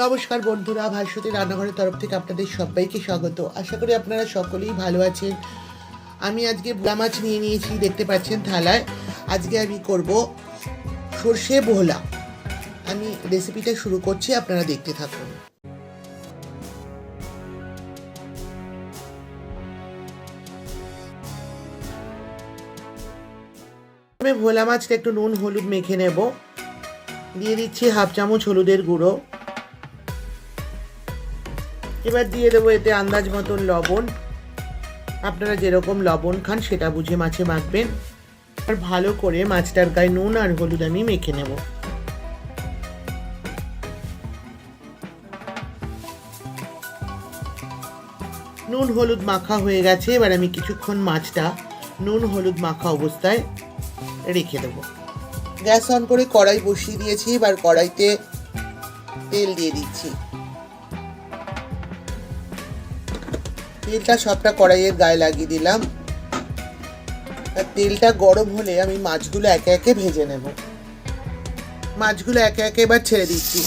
নমস্কার বন্ধুরা, ভাস্বতী রান্নাঘরের তরফ থেকে আপনাদের সবাইকে স্বাগত। আশা করি আপনারা সকলেই ভালো আছেন। আমি আজকে ভোলা মাছ নিয়ে নিয়েছি, দেখতে পাচ্ছেন থালায়। আজকে আমি করব সর্ষে ভোলা। আমি রেসিপিটা শুরু করছি, আপনারা দেখতে থাকুন। আমি ভোলা মাছটা একটু নুন হলুদ মেখে নেব। দিয়ে দিচ্ছি হাফ চামচ হলুদের গুঁড়ো। এবার দিয়ে দেবো এতে আন্দাজ মতন লবণ। আপনারা যেরকম লবণ খান সেটা বুঝে মাছে মাখবেন। আর ভালো করে মাছটার গায়ে নুন আর হলুদ আমি মেখে নেব। নুন হলুদ মাখা হয়ে গেছে। এবার আমি কিছুক্ষণ মাছটা নুন হলুদ মাখা অবস্থায় রেখে দেব। গ্যাস অন করে কড়াই বসিয়ে দিয়েছি। এবার কড়াইতে তেল দিয়ে দিচ্ছি। তেলটা সবটা কড়াইয়ের গায়ে লাগিয়ে দিলাম। আর তেলটা গরম হলে আমি মাছগুলো একে একে ভেজে নেব। মাছগুলো একে একে এবার ছেড়ে দিচ্ছি।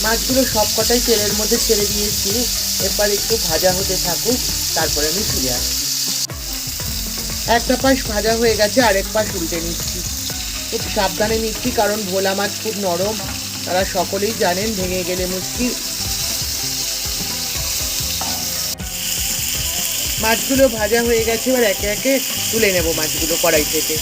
মাছগুলো সবকটাই তেলের মধ্যে ছেড়ে দিয়েছি। এবার একটু ভাজা হতে থাকুক, তারপরে আমি ফিরে আসছি। একটা পাশ ভাজা হয়ে গেছে, আরেক পাশ উল্টে নিচ্ছি। খুব সাবধানে নিচ্ছি, কারণ ভোলা মাছ খুব নরম, তারা সকলেই জানেন, ভেঙে গেলে মুশকিল। মাছগুলো ভাজা হয়ে গেছে। এবার একে একে তুলে নেব মাছগুলো কড়াই থেকে।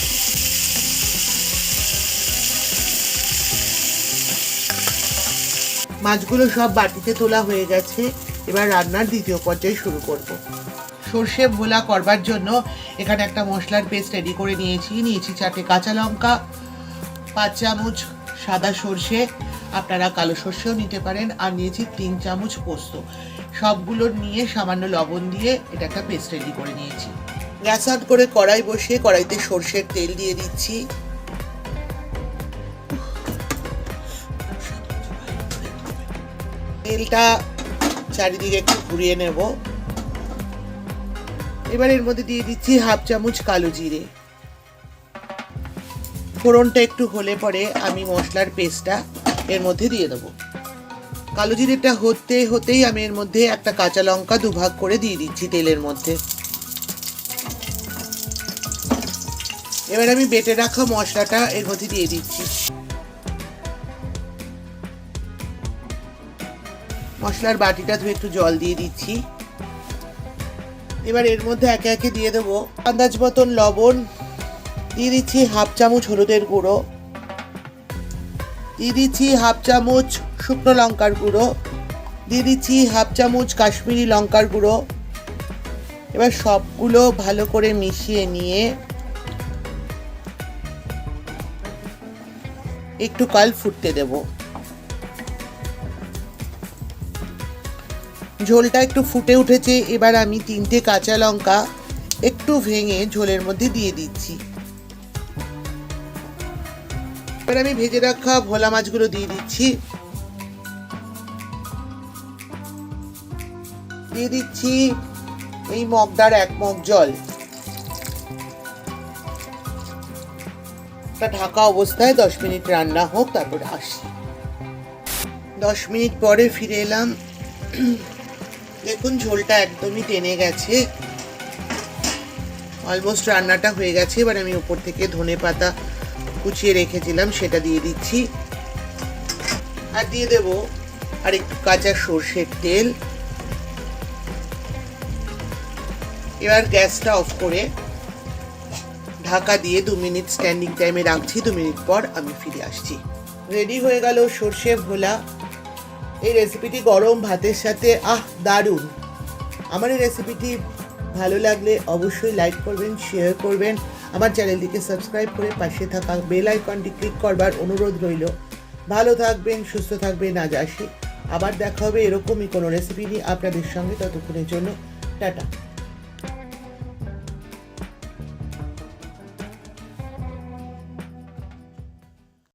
মাছগুলো সব বাটিতে তোলা হয়ে গেছে। এবার রান্নার দ্বিতীয় পর্যায়ে শুরু করব। সর্ষে ভোলা করবার জন্য এখানে একটা মশলার পেস্ট রেডি করে নিয়েছি। 4টে কাঁচা লঙ্কা, 5 চামচ সাদা সর্ষে, আপনারা কালো সর্ষেও নিতে পারেন, আর নিয়েছি 3 চামচ পোস্ত। সবগুলো নিয়ে সামান্য লবণ দিয়ে এটা একটা পেস্ট রেডি করে নিয়েছি। গ্যাস অন করে কড়াই বসিয়ে কড়াইতে সর্ষের তেল দিয়ে দিচ্ছি। তেলটা চারিদিকে একটু ঘুরিয়ে নেব। এবার এর মধ্যে দিয়ে দিচ্ছি হাফ চামচ কালো জিরে। ফোড়নটা একটু হলে পরে আমি মশলার পেস্টটা এর মধ্যে দিয়ে দেবো। কালো জিরেটা হতেই আমি এর মধ্যে একটা কাঁচা লঙ্কা দুভাগ করে দিয়ে দিচ্ছি তেলের মধ্যে। এবার আমি বেটে রাখা মশলাটা এর মধ্যে দিয়ে দিচ্ছি। মশলার বাটিটা ধুয়ে একটু জল দিয়ে দিচ্ছি। এবার এর মধ্যে একে একে দিয়ে দেবো আন্দাজ মতন লবণ, দিয়ে দিচ্ছি হাফ চামচ হলুদের গুঁড়ো, দিয়ে দিচ্ছি হাফ চামচ শুকনো লঙ্কার গুঁড়ো, দিয়ে দিচ্ছি হাফ চামচ কাশ্মীরি লঙ্কার গুঁড়ো। এবার সবগুলো ভালো করে মিশিয়ে নিয়ে একটু কাল ফুটতে দেব। ঝোলটা একটু ফুটে উঠেছে। এবার আমি 3টে কাঁচা লঙ্কা একটু ভেঙে ঝোলের মধ্যে দিয়ে দিচ্ছি। এবার আমি ভেজে রাখা ভোলা মাছগুলো দিয়ে দিচ্ছি। দিয়ে দিচ্ছি এই মগদার 1 মগ জল। ঢাকা অবস্থায় 10 মিনিট রান্না হোক, তারপরে আসি। 10 মিনিট পরে ফিরে এলাম। দেখুন ঝোলটা একদমই টেনে গেছে, অলমোস্ট রান্নাটা হয়ে গেছে। এবার আমি উপর থেকে ধনেপাতা কুচিয়ে রেখেছিলাম সেটা দিয়ে দিচ্ছি। আর দিয়ে দেব আর একটু কাঁচা সর্ষের তেল। এবার গ্যাসটা অফ করে ঢাকা দিয়ে 2 মিনিট স্ট্যান্ডিং টাইমে রাখছি। 2 মিনিট পর আমি ফিরে আসছি। রেডি হয়ে গেল সর্ষে ভোলা। এই রেসিপিটি গরম ভাতের সাথে দারুণ। আমার এই রেসিপিটি ভালো লাগলে অবশ্যই লাইক করবেন, শেয়ার করবেন। আমার চ্যানেলটিকে সাবস্ক্রাইব করে পাশে থাকা বেল আইকনটি ক্লিক করবার অনুরোধ রইল। ভালো থাকবেন, সুস্থ থাকবেন। আজ আসি, আবার দেখা হবে এরকমই কোনো রেসিপি নিয়ে আপনাদের সঙ্গে। ততক্ষণের জন্য টাটা।